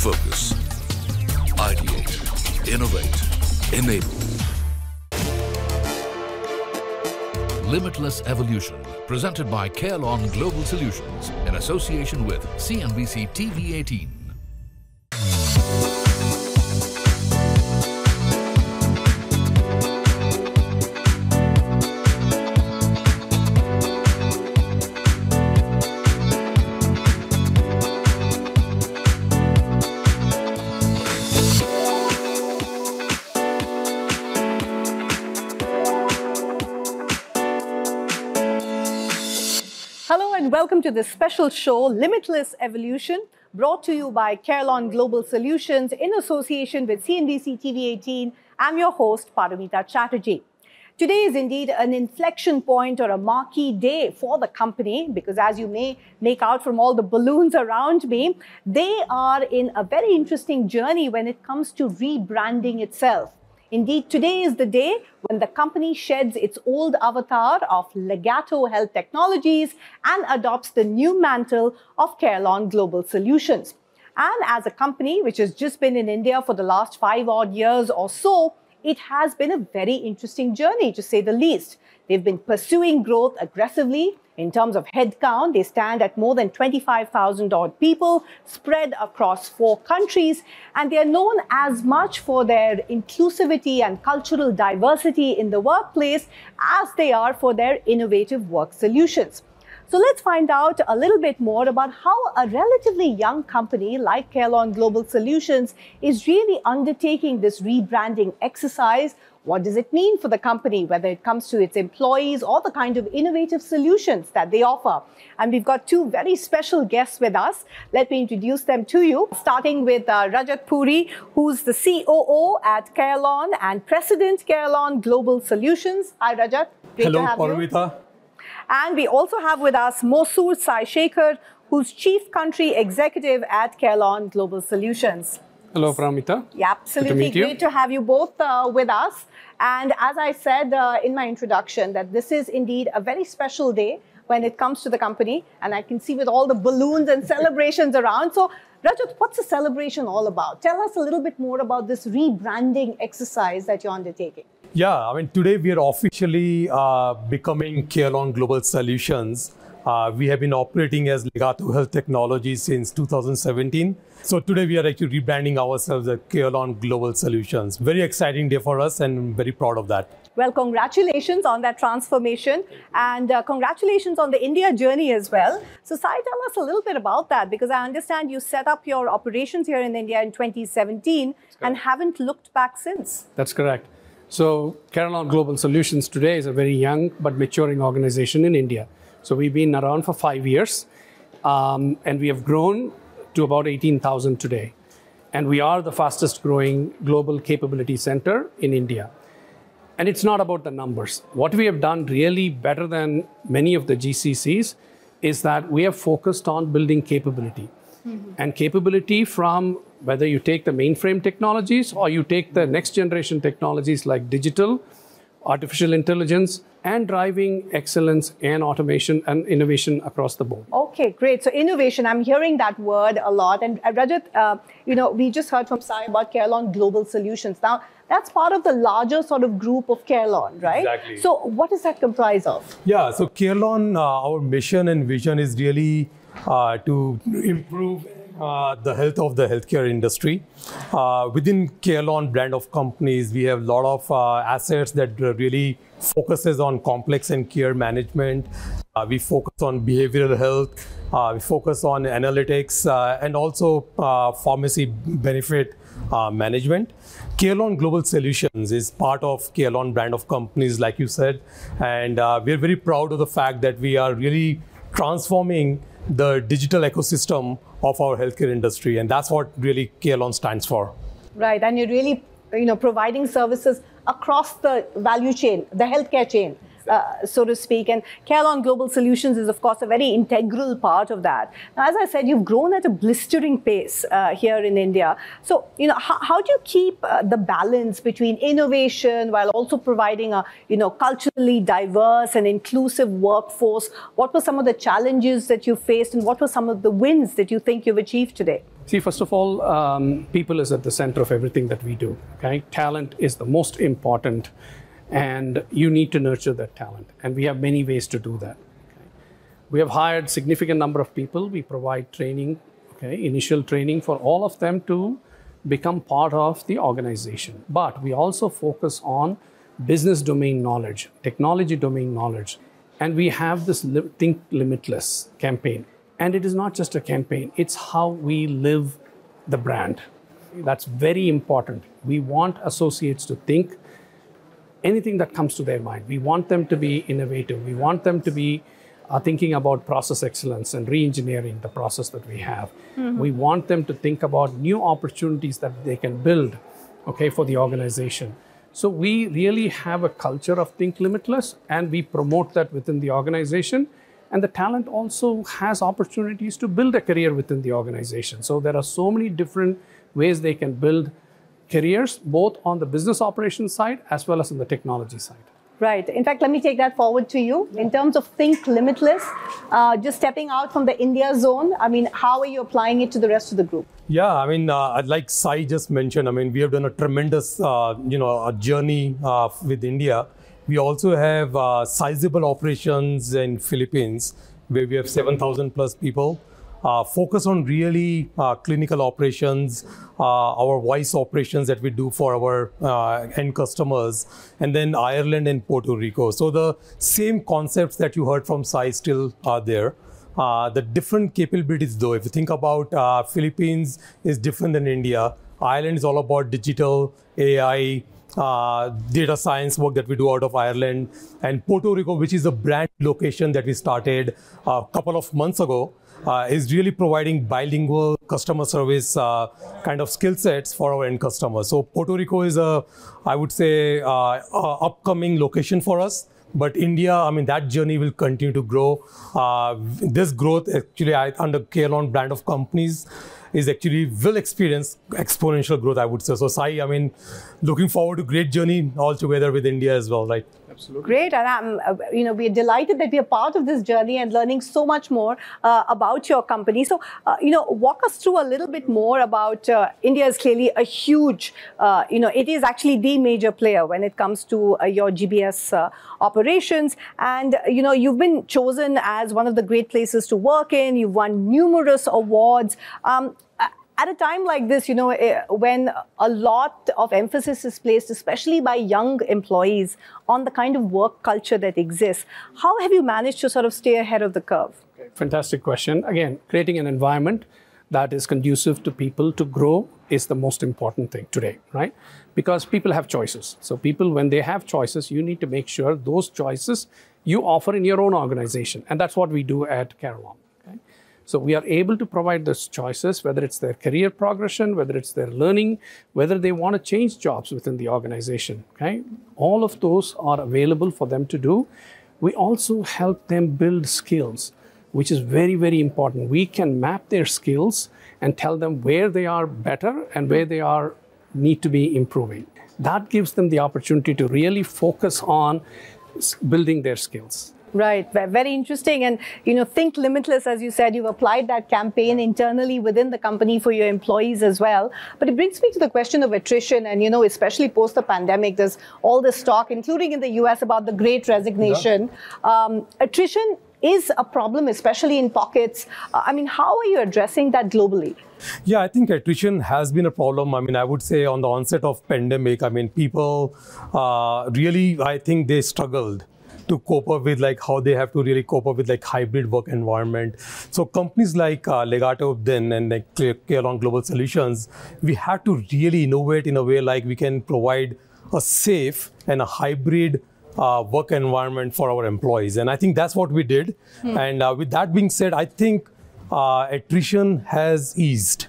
Focus. Ideate. Innovate. Enable. Limitless Evolution, presented by Carelon Global Solutions in association with CNBC-TV18. Hello and welcome to this special show, Limitless Evolution, brought to you by Carelon Global Solutions in association with CNBC-TV18. I'm your host, Paramita Chatterjee. Today is indeed an inflection point or a marquee day for the company because, as you may make out from all the balloons around me, they are in a very interesting journey when it comes to rebranding itself. Indeed, today is the day when the company sheds its old avatar of Legato Health Technologies and adopts the new mantle of Carelon Global Solutions. And as a company which has just been in India for the last 5 odd years or so, it has been a very interesting journey, to say the least. They've been pursuing growth aggressively. In terms of headcount, they stand at more than 25,000 odd people spread across 4 countries, and they are known as much for their inclusivity and cultural diversity in the workplace as they are for their innovative work solutions. So let's find out a little bit more about how a relatively young company like Carelon Global Solutions is really undertaking this rebranding exercise. What does it mean for the company, whether it comes to its employees or the kind of innovative solutions that they offer? And we've got 2 very special guests with us. Let me introduce them to you, starting with Rajat Puri, who's the COO at Carelon and President Carelon Global Solutions. Hi, Rajat. Great to have you. Hello, Paramita. And we also have with us Mosoor Sai Shekhar, who's Chief Country Executive at Carelon Global Solutions. Hello, Paramita. Yeah, absolutely. Great to have you both with us. And as I said in my introduction, that this is indeed a very special day when it comes to the company. And I can see with all the balloons and celebrations around. So, Rajat, what's the celebration all about? Tell us a little bit more about this rebranding exercise that you're undertaking. Yeah, I mean, today we are officially becoming Carelon Global Solutions. We have been operating as Legato Health Technologies since 2017. So today we are actually rebranding ourselves as Carelon Global Solutions. Very exciting day for us and very proud of that. Well, congratulations on that transformation and congratulations on the India journey as well. So Sai, tell us a little bit about that, because I understand you set up your operations here in India in 2017 and haven't looked back since. That's correct. So Carelon Global Solutions today is a very young but maturing organization in India. So we've been around for 5 years and we have grown to about 18,000 today. And we are the fastest growing global capability center in India. And it's not about the numbers. What we have done really better than many of the GCCs is that we have focused on building capability. And capability from whether you take the mainframe technologies or you take the next generation technologies like digital, artificial intelligence, and driving excellence and automation and innovation across the board. Okay, great. So innovation, I'm hearing that word a lot. And Rajat, we just heard from Sai about Carelon Global Solutions. Now, that's part of the larger sort of group of Carelon, right? Exactly. So what does that comprise of? Yeah, so Carelon, our mission and vision is really to improve the health of the healthcare industry. Within Carelon brand of companies, we have a lot of assets that really focuses on complex and care management. We focus on behavioral health. We focus on analytics and also pharmacy benefit management. Carelon Global Solutions is part of Carelon brand of companies, like you said, and we're very proud of the fact that we are really transforming the digital ecosystem of our healthcare industry, and that's what really Carelon stands for. Right, and you're really, providing services across the value chain, the healthcare chain. so to speak. And Carelon Global Solutions is, of course, a very integral part of that. Now, as I said, you've grown at a blistering pace here in India. So, how do you keep the balance between innovation while also providing a, culturally diverse and inclusive workforce? What were some of the challenges that you faced, and what were some of the wins that you think you've achieved today? See, first of all, people is at the center of everything that we do. Okay, talent is the most important, and you need to nurture that talent. And we have many ways to do that. Okay? We have hired significant number of people. We provide training, initial training for all of them to become part of the organization. But we also focus on business domain knowledge, technology domain knowledge, and we have this Think Limitless campaign. And it is not just a campaign, it's how we live the brand. That's very important. We want associates to think anything that comes to their mind. We want them to be innovative. We want them to be thinking about process excellence and re-engineering the process that we have. Mm-hmm. We want them to think about new opportunities that they can build, for the organization. So we really have a culture of Think Limitless, and we promote that within the organization. And the talent also has opportunities to build a career within the organization. So there are so many different ways they can build careers, both on the business operations side as well as on the technology side. Right. In fact, let me take that forward to you. In terms of Think Limitless, just stepping out from the India zone, how are you applying it to the rest of the group? Yeah, like Sai just mentioned, we have done a tremendous, a journey with India. We also have sizable operations in Philippines, where we have 7,000 plus people. Focus on really clinical operations, our voice operations that we do for our end customers, and then Ireland and Puerto Rico. So the same concepts that you heard from Sai still are there. The different capabilities, though, if you think about Philippines is different than India. Ireland is all about digital, AI, data science work that we do out of Ireland, and Puerto Rico, which is a brand location that we started a couple of months ago, is really providing bilingual customer service kind of skill sets for our end customers. So Puerto Rico is I would say, upcoming location for us. But India, that journey will continue to grow. This growth actually under Carelon brand of companies is actually will experience exponential growth, I would say. So Sai, looking forward to great journey all together with India as well, right? Absolutely. Great, and we're delighted that we are part of this journey and learning so much more about your company. So, walk us through a little bit more about India is clearly a huge, it is actually the major player when it comes to your GBS operations. And, you've been chosen as one of the great places to work in. You've won numerous awards. At a time like this, when a lot of emphasis is placed, especially by young employees, on the kind of work culture that exists, how have you managed to sort of stay ahead of the curve? Okay. Fantastic question. Again, creating an environment that is conducive to people to grow is the most important thing today, right? Because people have choices. So people, when they have choices, you need to make sure those choices you offer in your own organization. And that's what we do at Carelon. So we are able to provide those choices, whether it's their career progression, whether it's their learning, whether they want to change jobs within the organization. All of those are available for them to do. We also help them build skills, which is very, very important. We can map their skills and tell them where they are better and where they need to be improving. That gives them the opportunity to really focus on building their skills. Right, very interesting. And, Think Limitless, as you said, you've applied that campaign internally within the company for your employees as well. But it brings me to the question of attrition. And, especially post the pandemic, there's all this talk, including in the US, about the great resignation. Yeah. Attrition is a problem, especially in pockets. How are you addressing that globally? Yeah, I think attrition has been a problem. I would say on the onset of pandemic, people really, I think they struggled to cope up with how they have to really cope up with hybrid work environment. So companies like Legato then and Carelon Global Solutions, we had to really innovate in a way we can provide a safe and a hybrid work environment for our employees. And I think that's what we did. And with that being said, I think attrition has eased.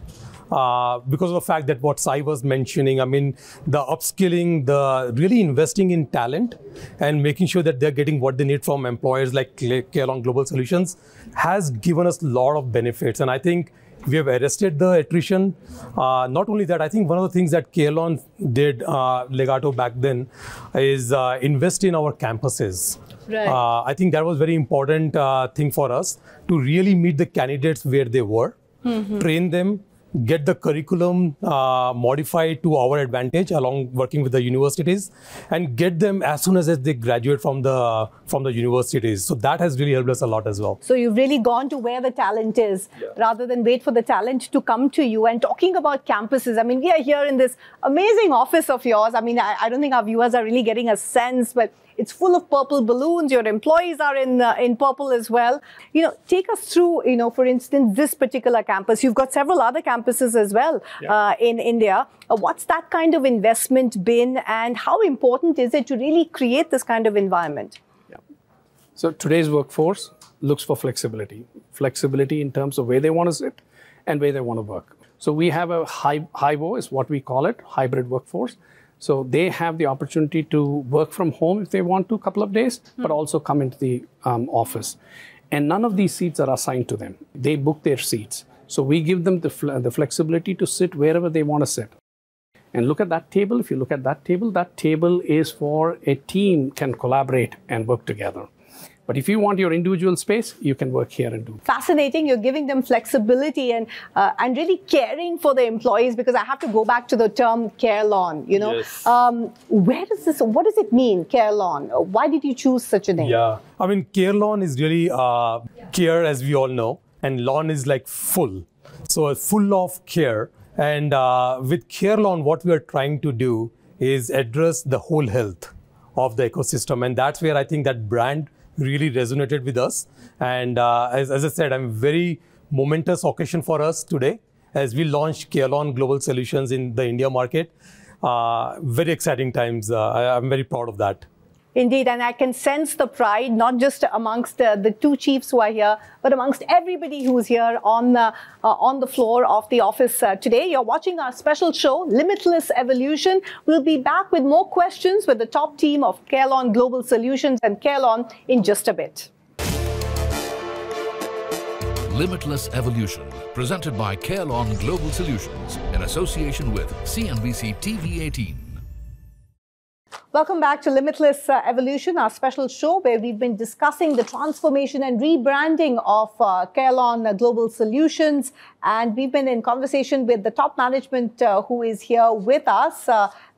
because of the fact that what Sai was mentioning, I mean, the upskilling, the really investing in talent and making sure that they're getting what they need from employers like Carelon Global Solutions has given us a lot of benefits. And I think we have arrested the attrition. Not only that, I think one of the things that Carelon did, Legato back then, is invest in our campuses. Right. I think that was very important thing for us to really meet the candidates where they were, train them, get the curriculum modified to our advantage along working with the universities, and get them as soon as they graduate from the universities. So that has really helped us a lot as well. So you've really gone to where the talent is rather than wait for the talent to come to you. And talking about campuses, I mean, we are here in this amazing office of yours. I mean, I don't think our viewers are really getting a sense, but it's full of purple balloons. Your employees are in purple as well. You know, take us through, you know, for instance, this particular campus. You've got several other campuses as well in India. What's that kind of investment been, and how important is it to really create this kind of environment? So today's workforce looks for flexibility. Flexibility in terms of where they want to sit and where they want to work. So we have a HYBO is what we call it, hybrid workforce. So they have the opportunity to work from home if they want to a couple of days, but also come into the office. And none of these seats are assigned to them. They book their seats. So we give them the flexibility to sit wherever they want to sit. And look at that table. If you look at that table is for a team can collaborate and work together. But if you want your individual space, you can work here and do. Fascinating. You're giving them flexibility and really caring for the employees, because I have to go back to the term Carelon. You know, yes. What does it mean, Carelon? Why did you choose such a name? Yeah, I mean, Carelon is really care, as we all know, and lawn is like full. So full of care. And with Carelon, what we are trying to do is address the whole health of the ecosystem. And that's where I think that brand really resonated with us. And as I said, I'm very momentous occasion for us today as we launched Carelon Global Solutions in the India market. Very exciting times. I'm very proud of that. Indeed, and I can sense the pride, not just amongst the two chiefs who are here, but amongst everybody who's here on the floor of the office today. You're watching our special show, Limitless Evolution. We'll be back with more questions with the top team of Carelon Global Solutions and Carelon in just a bit. Limitless Evolution, presented by Carelon Global Solutions in association with CNBC-TV18. Welcome back to Limitless Evolution, our special show where we've been discussing the transformation and rebranding of Carelon Global Solutions. And we've been in conversation with the top management who is here with us.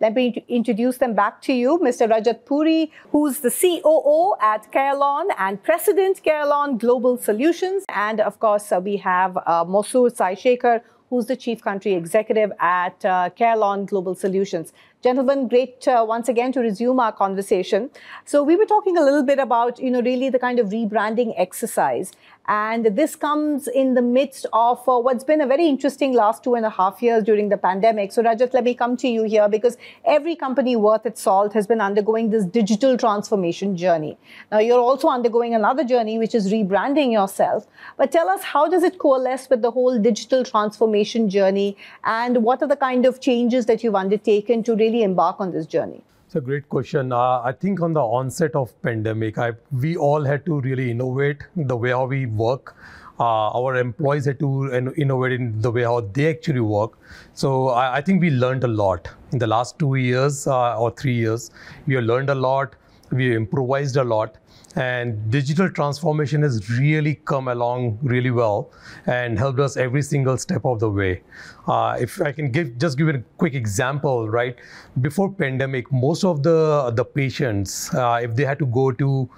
Let me introduce them back to you. Mr. Rajat Puri, who's the COO at Carelon and President Carelon Global Solutions. And of course, we have Mosur Sai-Shekhar, who's the Chief Country Executive at Carelon Global Solutions. Gentlemen, great once again to resume our conversation. So we were talking a little bit about, you know, really the kind of rebranding exercise. And this comes in the midst of what's been a very interesting last 2.5 years during the pandemic. So Rajat, let me come to you here, because every company worth its salt has been undergoing this digital transformation journey. Now, you're also undergoing another journey, which is rebranding yourself. But tell us, how does it coalesce with the whole digital transformation journey? And what are the kind of changes that you've undertaken to really embark on this journey? It's a great question. I think on the onset of pandemic, we all had to really innovate the way how we work. Our employees had to innovate in the way how they actually work. So I think we learned a lot in the last 2 years or 3 years. We have learned a lot. We improvised a lot. And digital transformation has really come along really well and helped us every single step of the way. If I can just give a quick example, right? Before pandemic, most of the patients, if they had to go to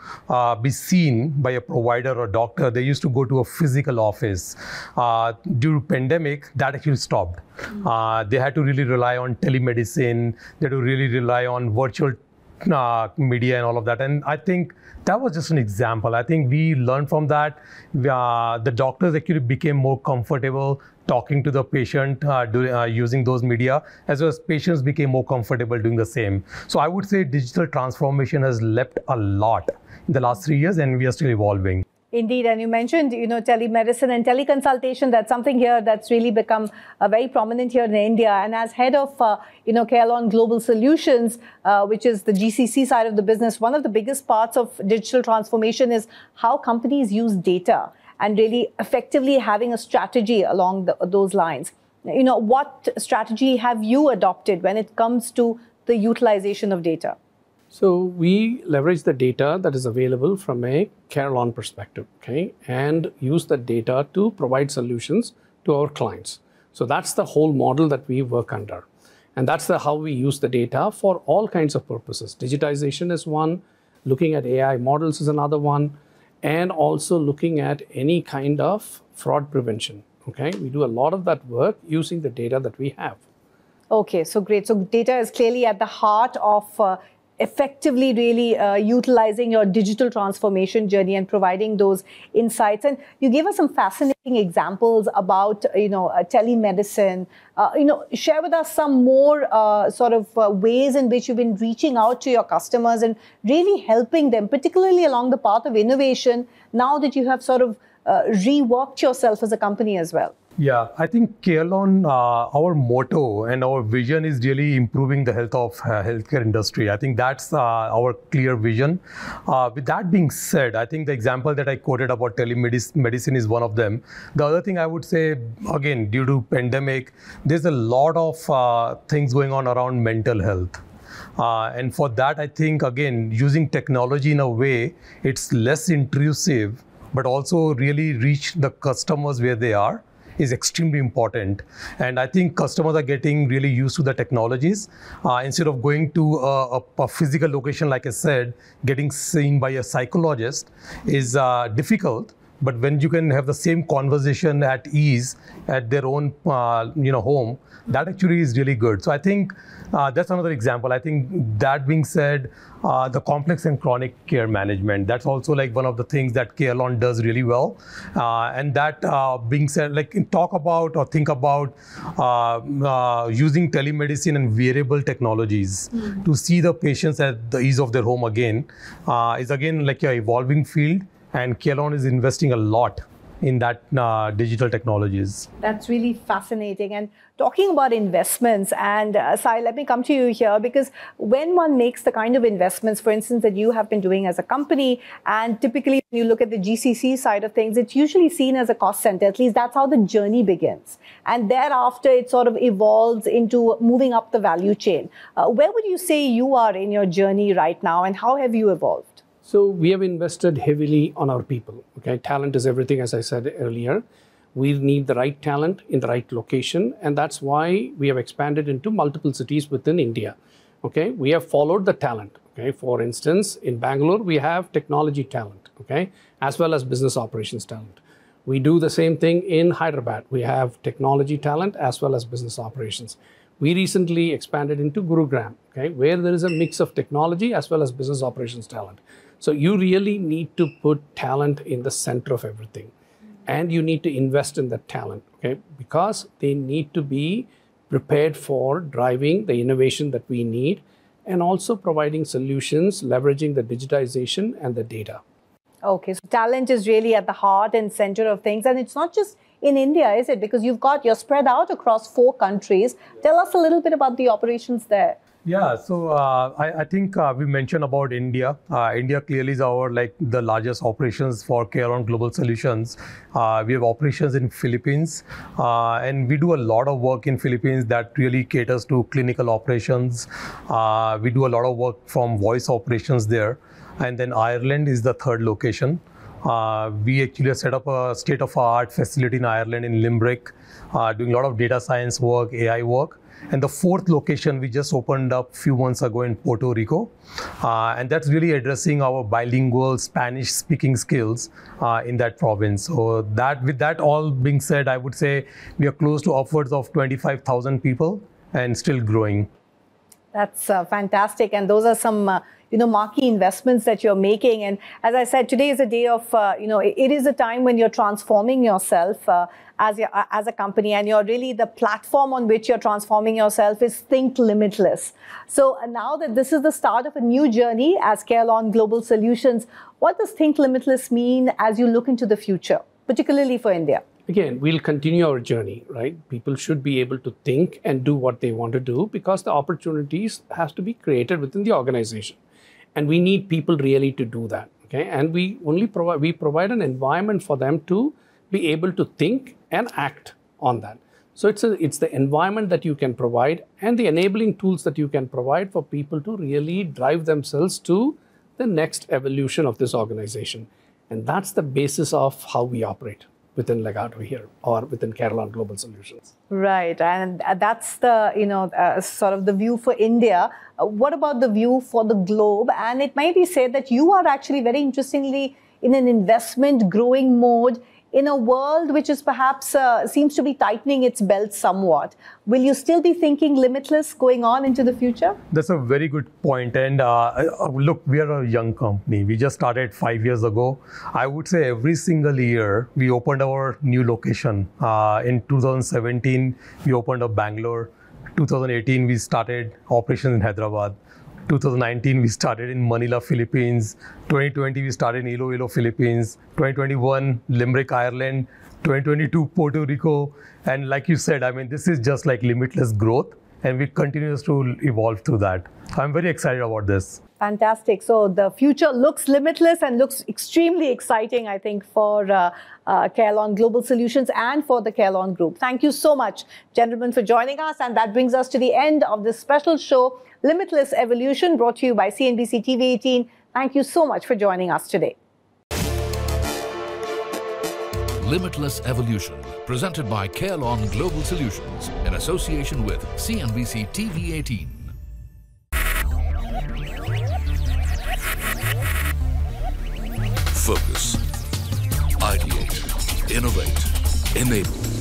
be seen by a provider or doctor, they used to go to a physical office. Due to pandemic, that actually stopped. They had to really rely on telemedicine. They had to really rely on virtual media and all of that. And I think that was just an example. I think we learned from that. The doctors actually became more comfortable talking to the patient using those media, as well as patients became more comfortable doing the same. So I would say digital transformation has leapt a lot in the last 3 years, and we are still evolving. Indeed, and you mentioned, telemedicine and teleconsultation. That's something here that's really become very prominent here in India. And as head of, Carelon Global Solutions, which is the GCC side of the business, one of the biggest parts of digital transformation is how companies use data and really effectively having a strategy along those lines. What strategy have you adopted when it comes to the utilization of data? So we leverage the data that is available from a Carelon perspective, okay, and use the data to provide solutions to our clients. So that's the whole model that we work under. And that's how we use the data for all kinds of purposes. Digitization is one, looking at AI models is another one, and also looking at any kind of fraud prevention, okay. We do a lot of that work using the data that we have. Okay, so great. So data is clearly at the heart of effectively really utilizing your digital transformation journey and providing those insights. And you gave us some fascinating examples about, telemedicine. Share with us some more ways in which you've been reaching out to your customers and really helping them, particularly along the path of innovation, now that you have reworked yourself as a company as well. Yeah, I think Carelon, our motto and our vision is really improving the health of healthcare industry. I think that's our clear vision. With that being said, I think the example that I quoted about telemedicine is one of them. The other thing I would say, again, due to pandemic, there's a lot of things going on around mental health. And for that, I think, again, using technology in a way, it's less intrusive, but also really reach the customers where they are, is extremely important. And I think customers are getting really used to the technologies. Instead of going to a physical location, like I said, getting seen by a psychologist is difficult. But when you can have the same conversation at ease at their own home, that actually is really good. So I think that's another example. I think that being said, the complex and chronic care management, that's also like one of the things that Carelon does really well. And that being said, talk about or think about using telemedicine and wearable technologies to see the patients at the ease of their home again, is again like an evolving field. And Carelon is investing a lot in that digital technologies. That's really fascinating. And talking about investments, and Sai, let me come to you here, because when one makes the kind of investments, for instance, that you have been doing as a company, and typically when you look at the GCC side of things, it's usually seen as a cost center. At least that's how the journey begins. And thereafter, it evolves into moving up the value chain. Where would you say you are in your journey right now, and how have you evolved? So we have invested heavily on our people. Okay, talent is everything, as I said earlier. We need the right talent in the right location, and that's why we have expanded into multiple cities within India. Okay, we have followed the talent. Okay, for instance, in Bangalore, we have technology talent, okay, as well as business operations talent. We do the same thing in Hyderabad. We have technology talent as well as business operations. We recently expanded into Gurugram, okay, where there is a mix of technology as well as business operations talent. So you really need to put talent in the center of everything, and you need to invest in that talent, okay, because they need to be prepared for driving the innovation that we need and also providing solutions, leveraging the digitization and the data. Okay, so talent is really at the heart and center of things. And it's not just in India, is it? Because you're spread out across 4 countries. Tell us a little bit about the operations there. Yeah, so I think we mentioned about India. India clearly is our the largest operations for Carelon Global Solutions. We have operations in Philippines, and we do a lot of work in Philippines that really caters to clinical operations. We do a lot of work from voice operations there. And then Ireland is the third location. We actually set up a state-of-the-art facility in Ireland, in Limerick, doing a lot of data science work, AI work. And the 4th location we just opened up a few months ago in Puerto Rico. And that's really addressing our bilingual Spanish speaking skills in that province. So with that all being said, I would say we are close to upwards of 25,000 people and still growing. That's fantastic. And those are some, marquee investments that you're making. And as I said, today is a day of, it is a time when you're transforming yourself as a company, and you're really the platform on which you're transforming yourself is Think Limitless. So now that this is the start of a new journey as Carelon Global Solutions, what does Think Limitless mean as you look into the future, particularly for India? Again, we'll continue our journey, right? People should be able to think and do what they want to do because the opportunities has to be created within the organization. And we need people really to do that, okay? And we provide an environment for them to be able to think and act on that. So it's the environment that you can provide and the enabling tools that you can provide for people to really drive themselves to the next evolution of this organization. And that's the basis of how we operate within Legato here or within Carelon Global Solutions. Right, and that's the, sort of the view for India. What about the view for the globe? And it might be said that you are actually very interestingly in an investment growing mode in a world which is perhaps seems to be tightening its belt somewhat. Will you still be thinking limitless going on into the future? That's a very good point. And look, we are a young company. We just started 5 years ago. I would say every single year we opened our new location. In 2017, we opened up Bangalore. 2018, we started operations in Hyderabad. 2019, we started in Manila, Philippines. 2020, we started in Iloilo, Philippines. 2021, Limerick, Ireland. 2022, Puerto Rico. And like you said, I mean, this is just like limitless growth, and we continue to evolve through that. I'm very excited about this. Fantastic. So the future looks limitless and looks extremely exciting, I think, for Carelon Global Solutions and for the Carelon Group. Thank you so much, gentlemen, for joining us. And that brings us to the end of this special show, Limitless Evolution, brought to you by CNBC-TV18. Thank you so much for joining us today. Limitless Evolution, presented by Carelon Global Solutions in association with CNBC-TV18. Focus, ideate, innovate, enable.